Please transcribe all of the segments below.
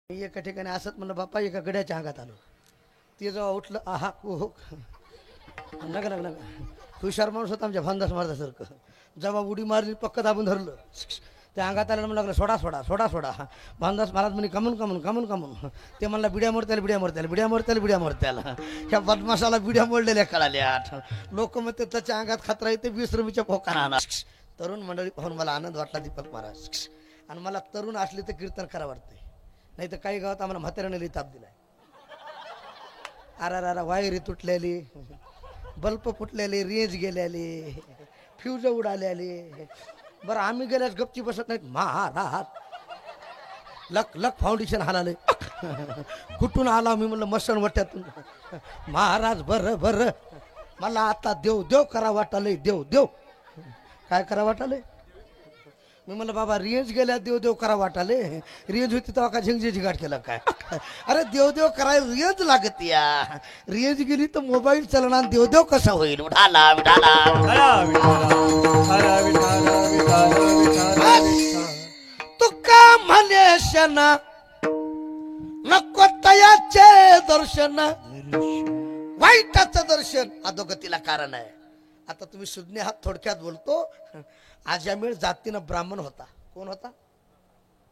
एका ठिकाणी असत म्हणलं बाप्पा एका गड्याच्या अंगात आलो. ते जेव्हा उठलं आहा हो नका नका नका हुशार माणूस होता आमच्या भानदास मारदासारखं. जेव्हा उडी मारली पक्क दाबून धरलं त्या अंगात आल्यानं म्हणलं लागलं सोडा सोडा सोडा सोडा. भानदास महाराज म्हणे कमून कमून कमून कमून. ते म्हणला बिड्या मोरत्याला बिड्या मोरत्याला बिड्या मोरत्याला बिड्या मोरत्याला. ह्या बदमाशाला बिड्या मोडलेल्या कळाल्या. लोक म्हणते त्याच्या अंगात खतरा येते 20 रुपयाच्या पोकाना आणा. तरुण मंडळी पाहून मला आनंद वाटला दीपक महाराज. आणि मला तरुण असले तर कीर्तन करा वाटते. नाही तर काही गावात आम्हाला म्हाताऱ्याने ताप दिलाय. अरा वायरी तुटलेली, बल्ब फुटलेले, रेंज गेलेले, फ्यूज उडालेले. बरं आम्ही गेल्यास गपची बसत नाहीत. महाराज लक लक फाउंडेशन हालाले. कुठून आला मी म्हणलं मसन वट्यातून. महाराज बरं बरं मला आता देव देव करा वाटालय. देव देव काय करा वाटालय. मी म्हणलं बाबा रेंज गेल्या देव देव करा वाटाले. रेंज होती तेव्हा का झिंगजी झिगाट केलं काय. अरे देव देव करायला रेंज लागत या. रेंज गेली तर मोबाईल चालणार देव देव कसा होईल. उठाला उठाला तुका म्हणेशना नको तयाचे दर्शन वाईटाचं दर्शन अधोगतीला कारण आहे. आता तुम्ही सुज्ञ हात थोडक्यात बोलतो. आजामेळ जातीनं ब्राह्मण होता. कोण होता.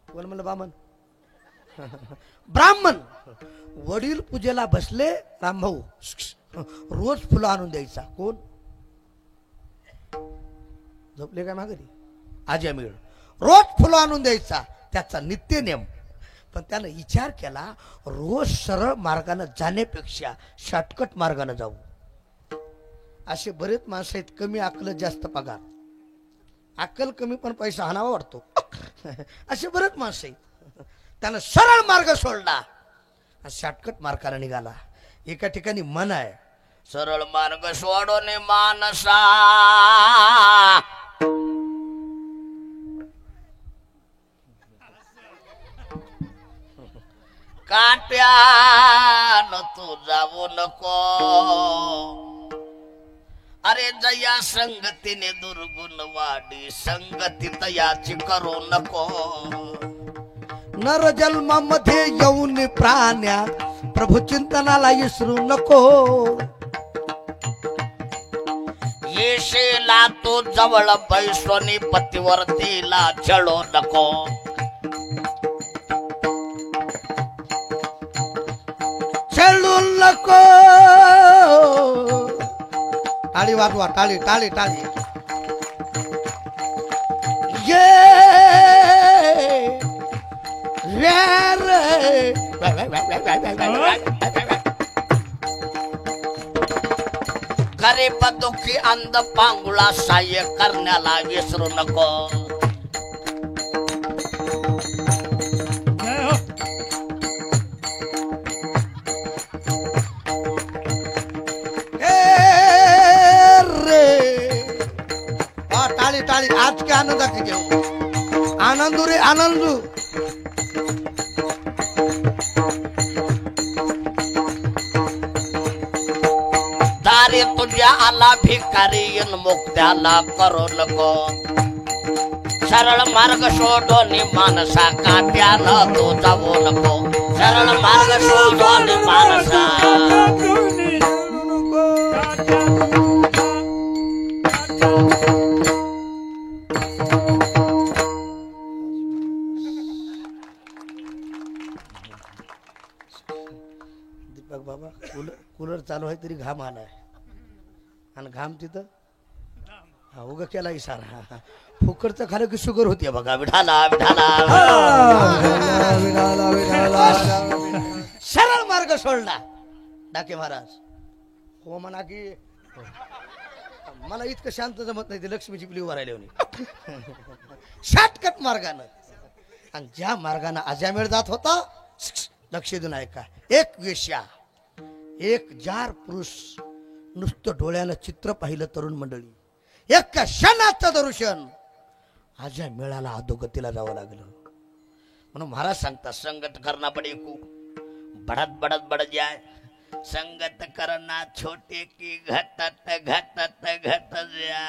कोण म्हणलं ब्राह्मण. ब्राह्मण वडील पूजेला बसले. रामभाऊ रोज फुलं आणून द्यायचा. कोण झोपले काय माघारी. आजामेळ रोज फुलं आणून द्यायचा त्याचा नित्य नियम. पण त्यानं विचार केला रोज सरळ मार्गाने जाण्यापेक्षा शॉर्टकट मार्गाने जाऊ. असे बरेच माणसं आहेत कमी अक्कल जास्त पगार. अक्कल कमी पण पैसा हाणावा वाटतो. असे बरेच माणसं आहेत. त्यानं सरळ मार्ग सोडला शॉर्टकट मार्गाला निघाला. एका ठिकाणी मन आहे सरळ मार्ग सोडून मानसा काट्यान तू जाऊ नको. अरे जया संगतीने दुर्गुण वाढी संगती तयाची करू नको. नर जन्मामध्ये येऊन प्राण्या प्रभू चिंतनाला विसरू नको. येशेला तो जवळ बैसोनी पतिवर्तीला छळू नको. छळू नको. टाळी वाजवा टाळी टाळी टाळी. ये गरीब दुःखी अंध पांगुळा सहाय्य करण्याला विसरू नको. टाळी आज के आनंदाची घेऊ. आनंदू रे आनंदू. दारे तुझ्या आला भिकारी मुक्त्याला करू नको. सरळ मार्ग सोडून मानसा काट्यानं तू जाऊ नको. सरळ मार्ग सोडून मानसा बाबा. कूलर चालू आहे तरी घाम आलाय. आणि घाम तिथं हा उगा केला इशारा. फुकरचं खालं की शुगर होती बघा. विठाला विठाला सरळ मार्ग सोडला. डाके महाराज हो म्हणा की मला इतकं शांत जमत नाही. ते लक्ष्मीची पिली उभारायला होती शॉर्टकट मार्गानं. आणि ज्या मार्गानं आजामेळ जात होता लक्ष देऊन ऐका. एक वेश्या एक जार पुरुष नुसतं डोळ्यानं चित्र पाहिलं तरुण मंडळी. एका क्षणाचं दर्शन आजा मेळाला अधोगतीला जावं लागलं. म्हणून महाराज सांगतात संगत करना पडे को बढत बढत बढत जाय. संगत करना छोटे की घटत घटत घट जा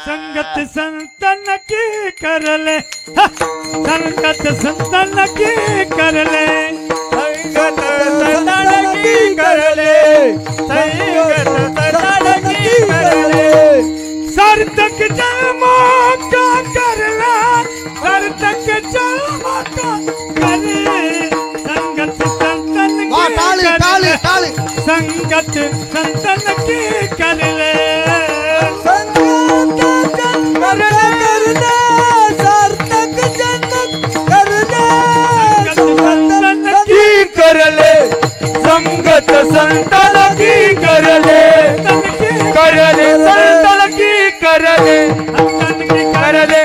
संगत संतन की कर ले संगत संतन की कर ले संगत संतन की कर ले संगत संतन की कर ले सार्थक जन्मों का कर ले सार्थक जन्मों का कर ले संगत संतन की टाली टाली टाली संगत संतन की कर ले संगत संतन की कर ले संतन की कर ले कर ले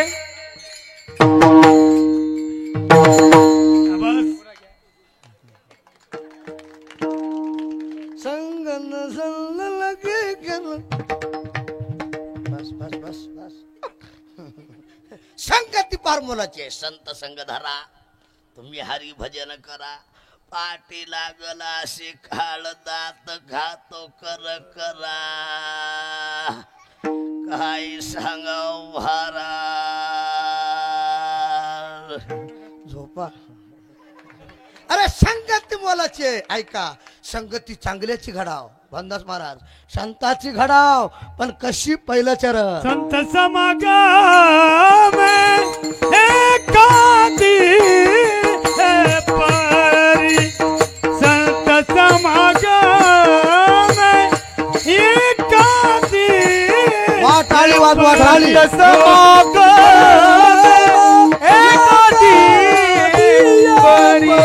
संगन सल लगे बस बस बस बस संगती पार मोलाची आहे. संत संग धरा तुम्ही हरी भजन करा पाठी लागला असे खाळ दात घातो कर करा काय सांगाव भारा झोपा. अरे संगती मोलाची आहे. ऐका संगती चांगल्याची घडाव भानदास महाराज संताची घडाव पण कशी पहिलं चरण संत समागम एकादी परी संत समागम एकादी वा टाळी वाजवा टाळी समागम एकादी परी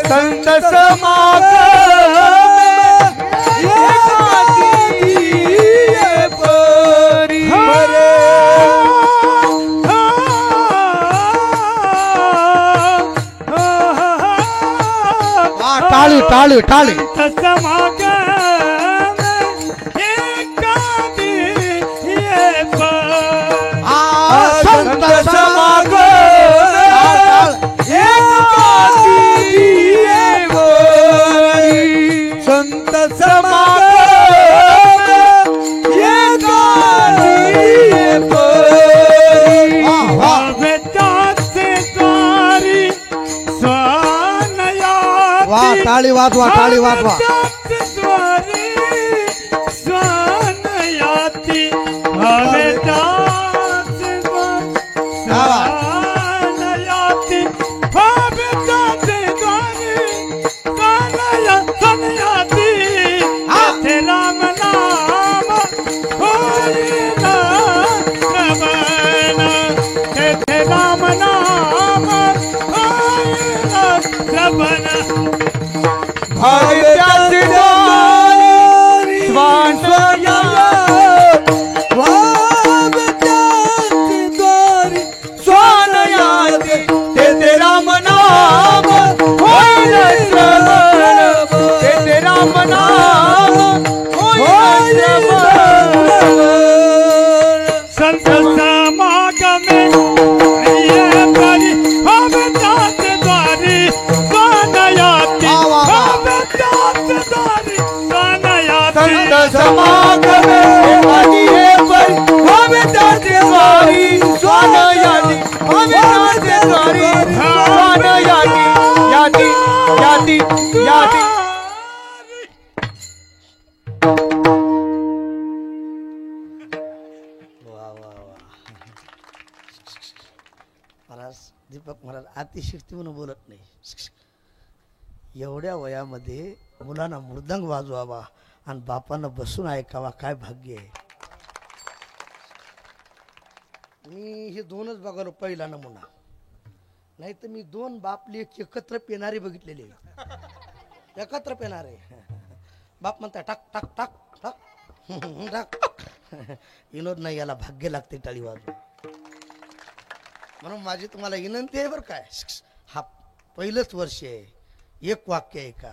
संत समागम टाळी टाळी टाळी समागम एकादी संत संत वा टाळी वाजवा टाळी वाजवा स्वानयाती राम नाम राम नाम संत समागम महाराज दीपक महाराज अतिशक्ती म्हणून बोलत नाही. एवढ्या वयामध्ये मुलांना मृदंग वाजवावा आणि बापांना बसून ऐकावा काय भाग्य आहे. मी हे दोनच बघालो पहिला नमुना नाही तर मी दोन बापले एकत्र पेणारे बघितलेले एकत्र पेणारे बाप म्हणता टाक टाक टाक टाक टाक विनोद नाही याला भाग्य लागते टाळी वाजवा. म्हणून माझी तुम्हाला विनंती आहे बरं काय हा पहिलंच वर्ष आहे एक वाक्य आहे का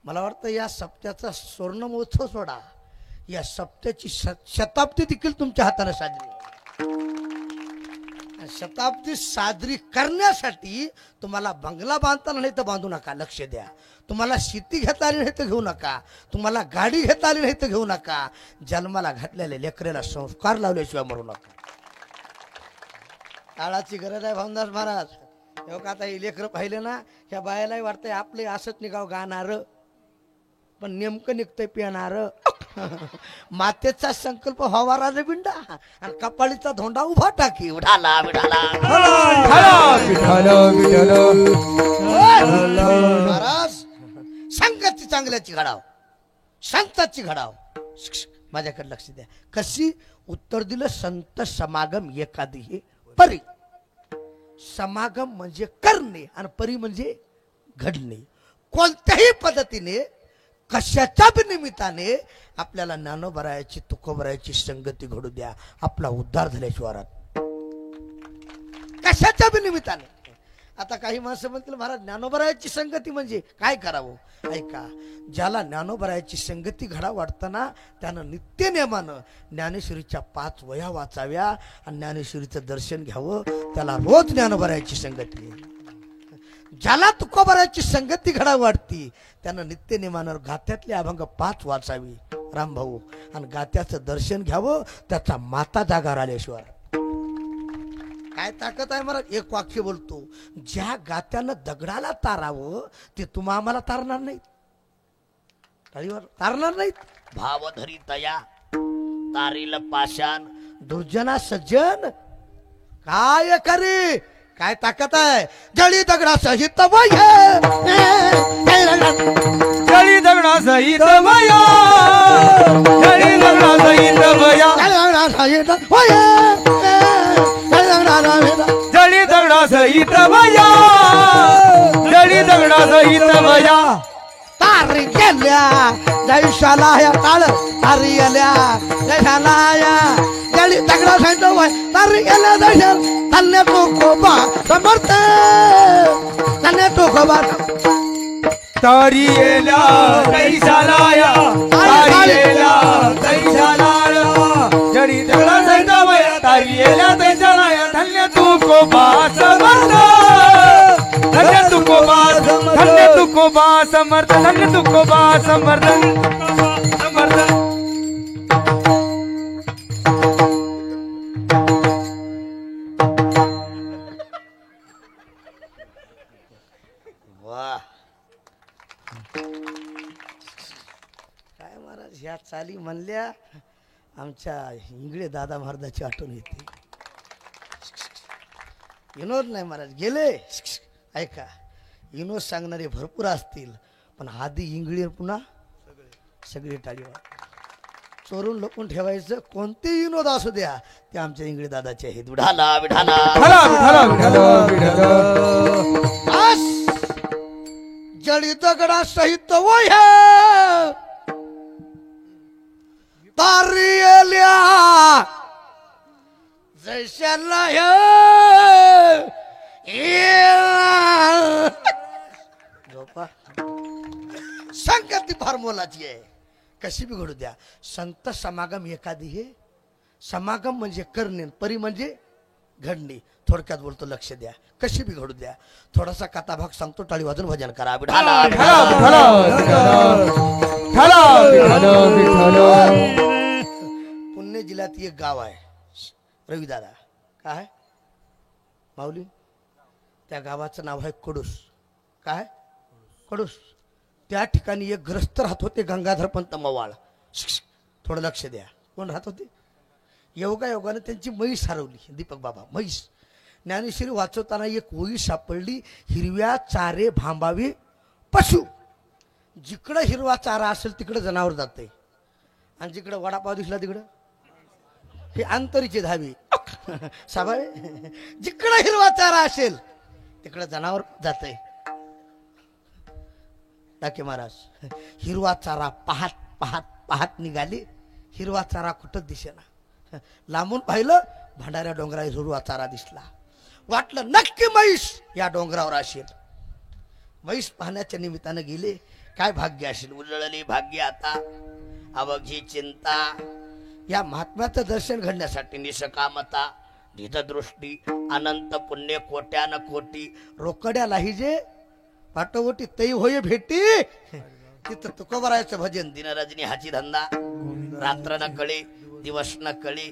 मला वाटतं या सप्त्याचा स्वर्ण महोत्सव सोडा या सप्त्याची शताब्दी देखील तुमच्या हाताने साजरी शताब्दी साजरी करण्यासाठी तुम्हाला बंगला बांधताना नाही तर बांधू नका, लक्ष द्या. तुम्हाला शेती घेता आली नाही तर घेऊ नका, तुम्हाला गाडी घेता आली नाही तर घेऊ नका. जन्माला घातलेल्या लेकरेला संस्कार लावल्याशिवाय मरू नका. काळाची गरज आहे भावदास महाराज. एवढं आता हे लेकरं पाहिले ना, ह्या बायालाही वाटतंय आपले असंच निघाव गाणार, पण नेमकं निघतंय पिणार. मातेचा संकल्प व्हावा राजबिंडा आणि कपाळीचा धोंडा उभा टाकी. विठाला विठाला महाराज संगती चांगल्याची घडाव, संताची घडाव. माझ्याकडे लक्ष द्या. कशी उत्तर दिलं? संत समागम एकादी हे परी. समागम म्हणजे करणे आणि परी म्हणजे घडणे. कोणत्याही पद्धतीने कशाच्या बी निमित्ताने आपल्याला ज्ञानोबरायाची तुकोबरायाची संगती घडू द्या, आपला उद्धार झाल्याशिवाय राहत. कशाच्या बी निमित्ताने. आता काही माणसं म्हणतील महाराज ज्ञानोबरायाची संगती म्हणजे काय करावं? ऐका, ज्याला ज्ञानोबरायाची संगती घडा वाटताना त्यानं नित्य नेमानं ज्ञानेश्वरीच्या 5 वह्या वाचाव्या आणि ज्ञानेश्वरीचं दर्शन घ्यावं. त्याला रोज ज्ञानोबरायाची संगती. ज्याला तुकोबरायाची संगती घडा वाटती त्यानं नित्य नेमानं गात्यातले अभंग 5 वाचावी रामभाऊ आणि गात्याचं दर्शन घ्यावं. त्याचा माता जागावर आल्याशिवाय. काय ताकद आहे महाराज? एक वाक्य बोलतो, ज्या गात्यानं दगडाला तारावं ते तुम्हा आम्हाला तारणार नाहीत, टाळीवर तारणार नाहीत. भावधरी तया तारील पाषाण दुर्जना सज्जन काय करे. काय ताकद आहे? जळी दगडा सहित वय, जळी दगडा सहित वया, जळी दगडा सहित वया, जळी दगडा सहित वया, जळी दगडा सहित वया. तारी गेल्या जैशाला या टाळ, तारी गेल्या जैशाला या जळी दगडा सहित वय, तारी गेल्या जैशाल धन्य तुकोबा समर्थ, धन्य तुकोबा. तारी येल्या तैशालाया, तारी येल्या तैशालाया, जळी दगडा सहित वया, तारी येल्या तैशालाया. धन्य तुकोबा समर्थ, धन्य तुकोबा, धन्य तुकोबा समर्थ, धन्य तुकोबा समर्थ, समर्थ. वा. काय महाराज ह्या चाली म्हणल्या आमच्या इंगळे दादा महाराजाची आठवण येते. विनोद नाही महाराज गेले. ऐका, विनोद सांगणारे भरपूर असतील पण आधी इंगळे पुन्हा सगळे टाळीवर. चोरून लपून ठेवायचं कोणते विनोद असू द्या ते आमच्या इंगळे दादाचे आहेत. विठाला विठाला बस. जळी दगडा सहित वय, तारी येल्या जैशाला झोपा. संगती फार मोलाची आहे, कशी बी घडू द्या. संत समागम एकादी हे. समागम म्हणजे करणे, परी म्हणजे घडणे. थोडक्यात बोलतो, लक्ष द्या, कशी बी घडू द्या. थोडासा कथाभाग सांगतो, टाळी वाजून भजन करा. विठाला पुणे जिल्ह्यात एक गाव आहे रविदादा. काय माऊली? त्या गावाचं नाव आहे कडूस. काय कडूस? त्या ठिकाणी एक ग्रस्त राहत होते, गंगाधर पंत मवाळ. थोडं लक्ष द्या, कोण राहत होते? योगाने त्यांची म्हैस हरवली. दीपक बाबा म्हैस. ज्ञानेश्वरी वाचवताना एक ओळी सापडली, हिरव्या चारे भांबावे पशु. जिकडं हिरवा चारा असेल तिकडं जनावर जाते आणि जिकडं वडापाव दिसला तिकडं हे अंतरीचे धावे साबाळे. जिकडं हिरवा चारा असेल तिकडं जनावर जाते. डाके महाराज हिरवा चारा पाहत पाहत पाहत निघाले. हिरवा चारा कुठंच दिसेना. लांबून पाहिलं, भंडाऱ्या डोंगरावर हिरवा चारा दिसला. वाटलं नक्की म्हैस या डोंगरावर असेल. म्हैस पाहण्याच्या निमित्तानं गेले. काय भाग्य असेल? उजळली भाग्य आता अवघी चिंता. या महात्म्याचं दर्शन घडण्यासाठी निष्कामता दृष्टी अनंत पुण्य कोट्यान कोटी रोकड्यालाही जे पाठवटी तई होय भेटी तिथं तुकोबरायचं भजन दिन रजनी हाची धंदा रात्र न कळे दिवस न कळे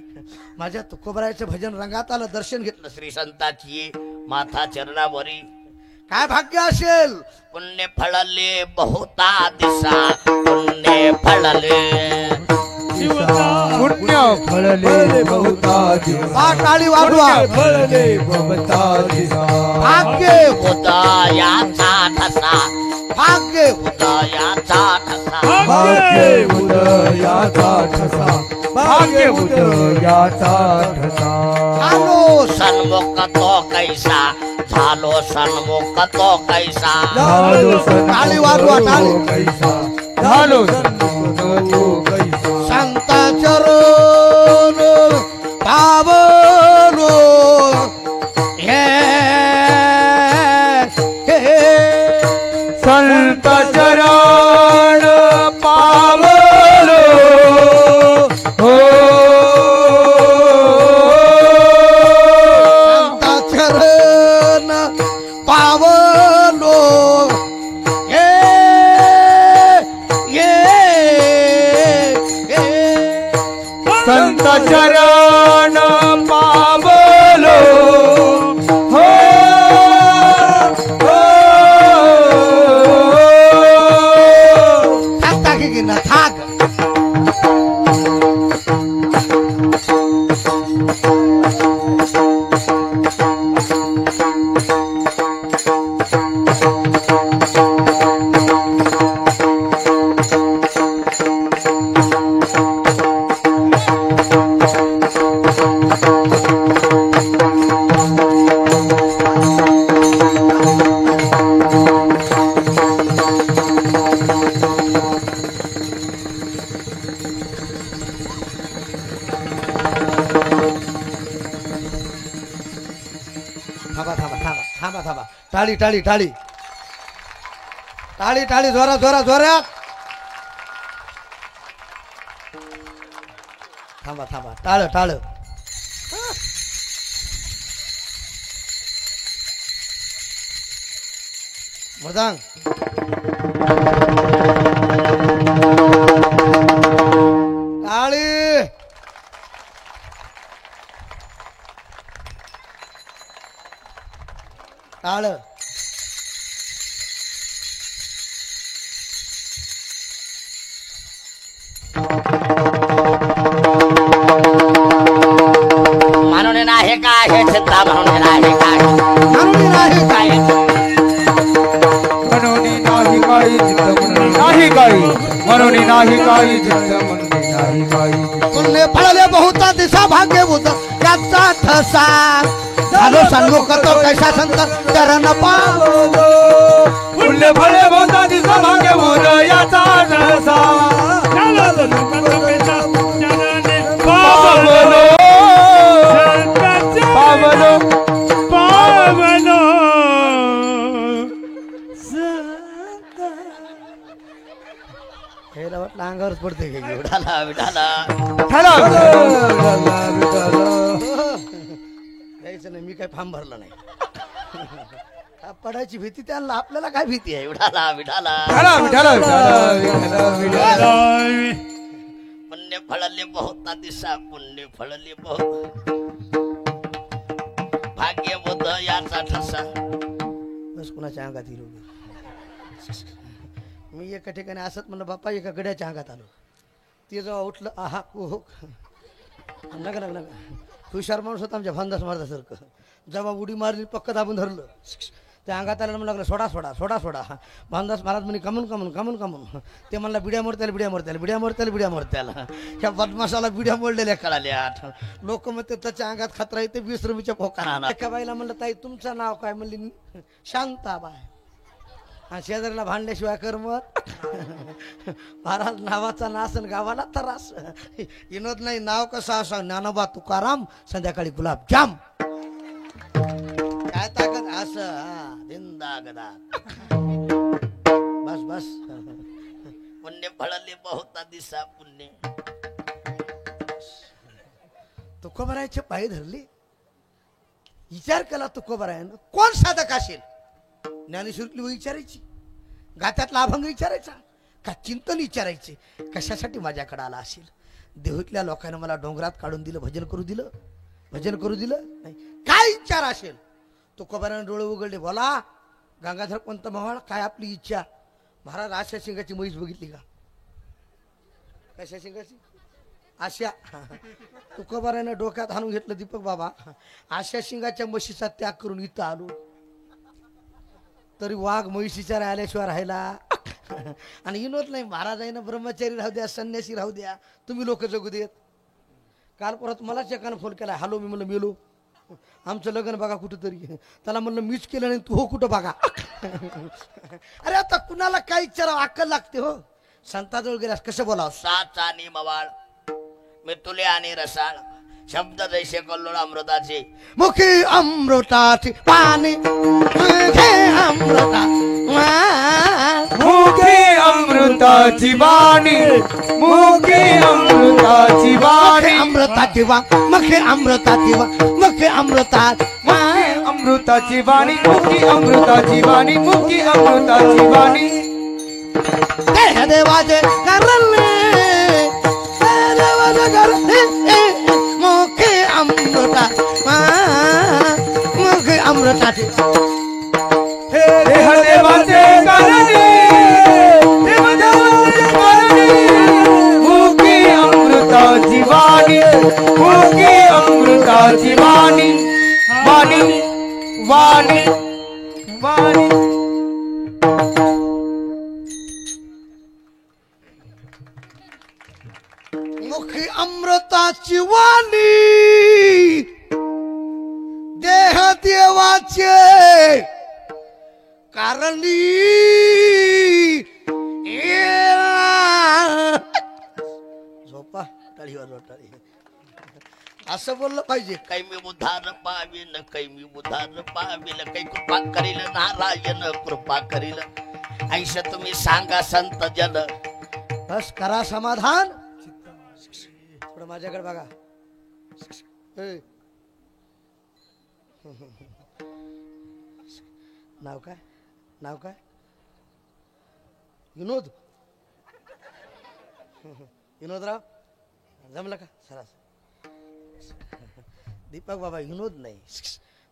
माझ्या तुकोबरायचं भजन रंगात आलं दर्शन घेतलं श्री संताची ये माथा चरणावरी काय भाग्य असेल पुण्य फळले बहुता दिसा पुण्य फळले पुण्य फळले बहुता दिसा टाळी वाजवा फळले बहुता दिसा भाग्य उदयाचा ठसा भाग्य उदयाचा ठसा भाग्य उदयाचा ठसा भाग्य उदयाचा ठसा आलो सन्मुख तो कैसा झालो सन्मुख तो कैसा झालो टाळी वाजवा टाळी कैसा झालो सन्मुख तो कैसा संत चरण पावलो हे संत चरण पावलो हो संत चरण पावलो हे संत चरण पावलो हो हो थाक टाकी की ना थाक थांबा थांबा थांबा थांबा थांबा टाळी टाळी टाळी टाळी टाळी जोरात जोरात जोरात थांबा थांबा टाळ टाळ मृदांग टाळी टाळ म्हणून नाही का हे चिंता म्हणून नाही काय म्हणून नाही काय मनोनी नाही काही चित्त मनोनी नाही काही मनोनी नाही काही चित्त मनोनी नाही काही पुण्य फळले बहुता दिसा भाग्य बुध याचा ठसा झालो सन्मुख तो कैसा संत चरण पावलो पुण्य फळे बहुता दिसा भाग्य उदयाचा ठसा पावलो पावलो पावलो हे वाटलं अंगावरच पडते की विठाला विठाला द्यायचं नाही मी काय फार्म भरला नाही पडायची भीती त्यांना आपल्याला काय भीती आहे विठाला विठाला पुण्य फळले बहुता दिसा पुण्य फळले बहुत भाग्य बुध याचा ठसा बस कुणाच्या अंगात येईल उगी. मी एका ठिकाणी असत म्हणलं बाप्पा एका गड्याच्या अंगात आलो ते जेव्हा उठलं आहा हो नका नका नका हुशार माणूस होता आमच्या भांदास मारल्यासारखं जेव्हा उडी मारली पक्क दाबून धरलं त्या अंगात आल्यानं म्हणलं लागलं सोडा सोडा सोडा सोडा भांदास महाराज म्हणे कमून कमून कमून कमून ते म्हणला बिड्या मोडत्याला बिड्या मोडत्याला बिड्या मोडत्याला बिड्या मोडत्याला ह्या बदमाशाला बिड्या मोडलेल्या कळाल्या लोक म्हणते त्याच्या अंगात खतरा येते 20 रुपयाच्या पोकाना एका बाईला म्हणलं ताई तुमचं नाव काय म्हणली शांताबाई हा शेजारीला भांडल्याशिवाय करमत महाराज नावाचा नासन गावाला त्रास विनोद नाही नाव कसं असं ज्ञानोबा तुकाराम संध्याकाळी गुलाबजाम काय ताकद असं हा दिंदा गदा बस बस पुण्य फळले बहुता दिसा पुण्य तुकोबरायचे पाय धरले विचार केला तुकोबारायनं कोण साधक असेल? ज्ञानेश्वरीतली विचारायची, गात्यातला अभंग विचारायचा का चिंतन विचारायचे, कशासाठी माझ्याकडे आला असेल? देहूतल्या लोकांना मला डोंगरात काढून दिलं, भजन करू दिलं नाही, काय विचार असेल? तुकोबारायनं डोळे उघडले, बोला गंगाधर पंत मवाळ, काय आपली इच्छा? महाराज आशा सिंगाची म्हैस बघितली का? कशा सिंगाची? आशा. तुकोबारायनं डोक्यात हाणून घेतलं, दीपक बाबा आशा सिंगाच्या म्हशीचा त्याग करून इथं आलो, तरी वाघ म्हैशीच्या आल्याशिवाय राहिला. आणि विनोद नाही, महाराजांना ब्रह्मचारी राहू द्या, संन्यासी राहू द्या, तुम्ही लोक जगू देत. काल परत मलाच एकानं फोन केला, हॅलो, मी म्हणलं मेलो, आमचं लग्न बघा कुठं तरी. त्याला म्हणलं मीच केलं नाही, तू हो कुठं बघा. अरे आता कुणाला काय विचारावं, अक्कल लागते हो. संताजवळ गेल्यास कसं बोलावं? साच आणि मवाळ, मितुले आणि रसाळ, शब्द जैसे कल्लोळ अमृताचे. मुखी अमृताची पाणी, मुखे अमृता, मुखे अमृताची वाणी, मुखे अमृताची वाणी, अमृताची वा, मुखे अमृताची वा, मुखे अमृता, अमृताची वाणी, मुखी अमृताची वाणी, मुखी अमृताची वाणी. देह देवाचे करले, देवाचे करले, मुखे अमृता, मुखे अमृताची. देह देवाचे करणे, देव देवाचे करणे, मुखी अमृताची वाणी, मुखी अमृताची वाणी, वाणी वाणी वाणी. मुखी अमृताची वाणी, देह देवाचे कारणी. झोपा, टाळी वाजवा, टाळी. असं बोललं पाहिजे. काही मी उधार पाविन, काही मी उधार पाविल, काही कृपा करील नारायण, कृपा करील ऐश तुम्ही सांगा संत जन. बस करा समाधान. थोडं माझ्याकडे बघा. ए. नाव काय? नाव काय? विनोद. विनोदराव, जमलं का? सरास. दीपक बाबा विनोद नाही.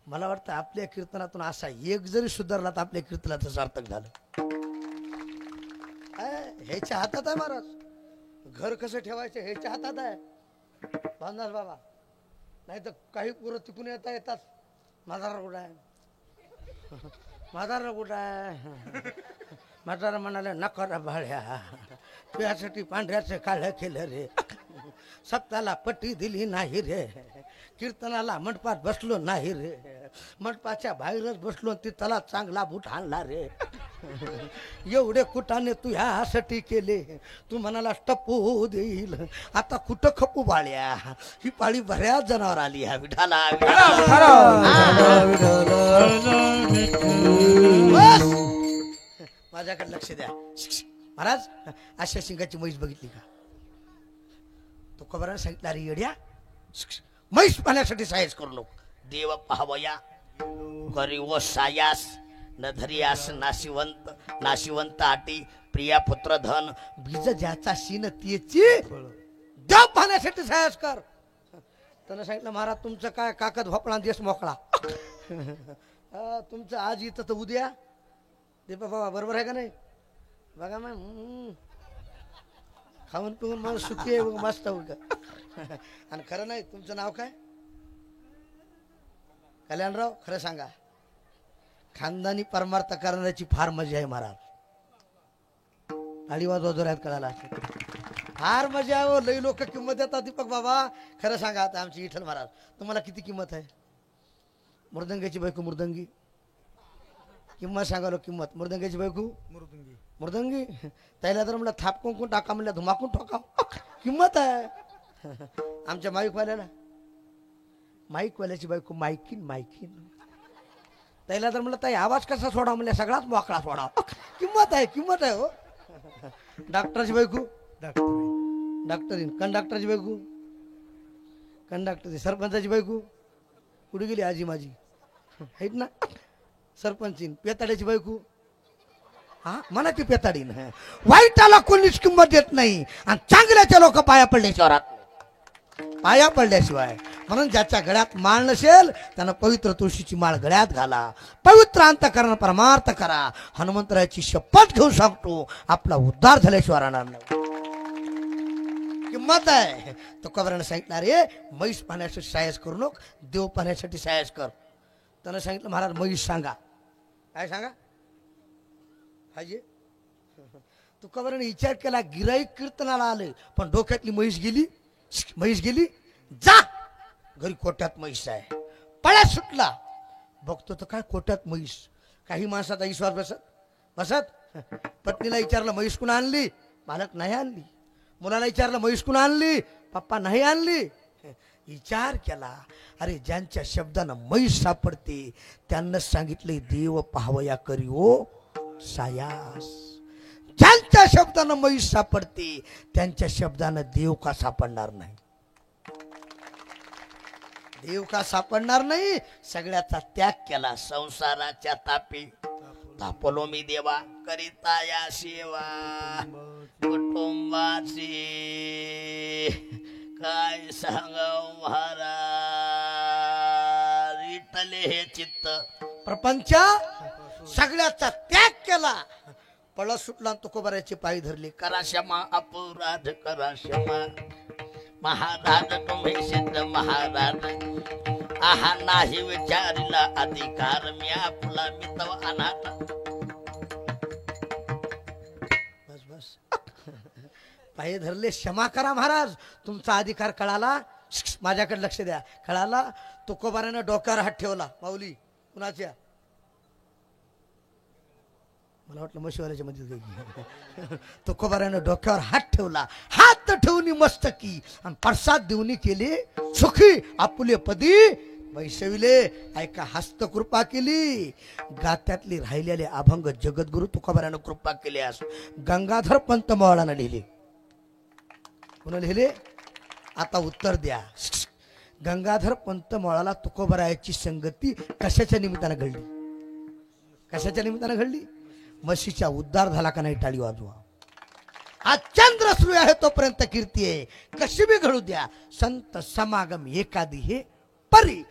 मला वाटतं आपल्या कीर्तनातून असा एक जरी सुधारला तर आपल्या कीर्तनाचं सार्थक झालं. ह्याच्या हातात आहे महाराज. घर कसं ठेवायचं ह्याच्या हातात आहे. भानदास बाबा, नाही तर काही पोरं तिकून येतात, म्हातारा कुठं आहे, म्हातारा कुठं आहे. म्हातारा म्हणाले, नकार भाड्या तुझ्यासाठी पांढऱ्याचं काळं केलं रे, सप्ताला पट्टी दिली नाही रे, कीर्तनाला मंडपात बसलो नाही रे, मंडपाच्या बाहेरच बसलो, तिथला चांगला बूट आणला रे. एवढे कुटाने तू ह्यासाठी केले, तू म्हणाला टप्पू देईल, आता कुठं खपू बाळ्या. ही पाळी बऱ्याच जनावर आली ह्या विठाला. माझ्याकडे लक्ष द्या महाराज. अशा शिंगाची म्हैस बघितली का? तो खबरानं सांगितलं, अरे येड्या, म्हैस पाण्यासाठी सायस करू नको. देव पाहवया करी व सायास, न धरियास नाशिवंत, नाशिवंत आटी प्रिया पुत्र धन. बीज ज्याचा शीन त्याची देव पाहण्यासाठी सायस कर. त्यानं सांगितलं, महाराज तुमचं काय काकद भोपळा देश मोकळा. तुमचं आज इथं तर उद्या. दीपा बाबा बरोबर आहे का नाही? बघा मग खाऊन पिऊन मग सुखी आहे मस्त हो का. आणि खरं नाही, तुमचं नाव काय? कल्याणराव. खरं सांगा, खानदानी परमार्थ करण्याची फार मजा आहे महाराज. टाळी वाजवा जोरात कळाला, फार मजा आहे. लई लोक किंमत देतात. दीपक बाबा खरं सांगा, आता आमची विठ्ठल महाराज तुम्हाला किती किंमत आहे? मृदंगाची बायको मुर्दंगी, किंमत सांगा लो किंमत. मृदंगाची बायको मृदंगी, त्याला तर म्हणलं थाप कुंकून टाका, म्हणलं धुमाकून ठोका, किंमत आहे. आमच्या माईकवाल्याची बायको मायकीन मायकीन, त्याला तर म्हणलं ताई आवाज कसा सोडा, म्हणलं सगळाच मोकळा सोडा, किंमत आहे, किंमत आहे हो. डॉक्टरची बायको डॉक्टरीन, कंडक्टरची बायको कंडक्टरची, सरपंचाची बायको कुठे गेली आजी माझी? आहेत ना सरपंचीन पेताड्याची बायको हा म्हणा ती पेताडीन वाईटाला कोणीच किंमत देत नाही आणि चांगल्याच्या लोक पाया पडल्याशिवाय पाया पडल्याशिवाय म्हणून ज्याच्या गळ्यात माळ नसेल त्यानं पवित्र तुळशीची माळ गळ्यात घाला पवित्र अंतःकरण परमार्थ करा हनुमंतरायाची शपथ घेऊन सांगतो आपला उद्धार झाल्याशिवाय राहणार नाही किंमत आहे तो कबरानं सांगितलं रे म्हैस पाहण्यासाठी सायस करू नको देव पाहण्यासाठी सायस कर त्यानं सांगितलं महाराज म्हैस सांगा काय सांगा हाजे तू कबराने विचार केला गिराईक कीर्तनाला आले पण डोक्यातली म्हैस गेली जा घरी कोट्यात म्हैस आहे पळ्यात सुटला बघतो तर काय कोट्यात म्हैस काही माणसाचा विश्वास बसत पत्नीला विचारलं म्हैस कुणा आणली मालक नाही आणली मुलाला विचारलं म्हैस कुणा आणली पप्पा नाही आणली विचार केला अरे ज्यांच्या शब्दानं म्हैस सापडते त्यांना सांगितले देव पाहावया करी ओ सायास ज्यांच्या शब्दानं म्हैस सापडते त्यांच्या शब्दानं देव का सापडणार नाही देव का सापडणार नाही सगळ्याचा त्याग केला संसाराच्या तापी तापलो मी देवा करिता या सेवा कुटुंबाची काय सांगाव महाराज इटले हे चित्त प्रपंच सगळ्याचा त्याग केला पळत सुटला तुकोबाराचे पाय धरले करा क्षमा अपराध करा क्षमा महाराज तुम्ही सिद्ध महाराज आहा नाही विचारला अधिकार मी आपला मितव अनाथ बस बस पाय धरले क्षमा करा महाराज तुमचा अधिकार कळाला माझ्याकडे लक्ष द्या कळाला तुकोबारानं डोक्यावर हात ठेवला माऊली कुणाच्या मला वाटलं मशिवाल्याच्या मध्ये तुकोबारानं डोक्यावर हात ठेवला हात ठेवून मस्तकी आणि प्रसाद देऊनी केले सुखी आपुले पदी वैसविले ऐका हस्तकृपा केली गात्यातली राहिलेले अभंग जगद्गुरु तुकोबारानं कृपा केली अस गंगाधर पंत मोळानं लिहिले कोण लिहिले आता उत्तर द्या गंगाधर पंत मोळाला तुकोबारायाची संगती कशाच्या निमित्तानं घडली कशाच्या निमित्तानं घडली म्हशीचा उद्धार झाला का नाही टाळी वाजवा आज चंद्र सुरू आहे तोपर्यंत कीर्ती आहे कशी बी घडू द्या संत समागम एकादी हे परी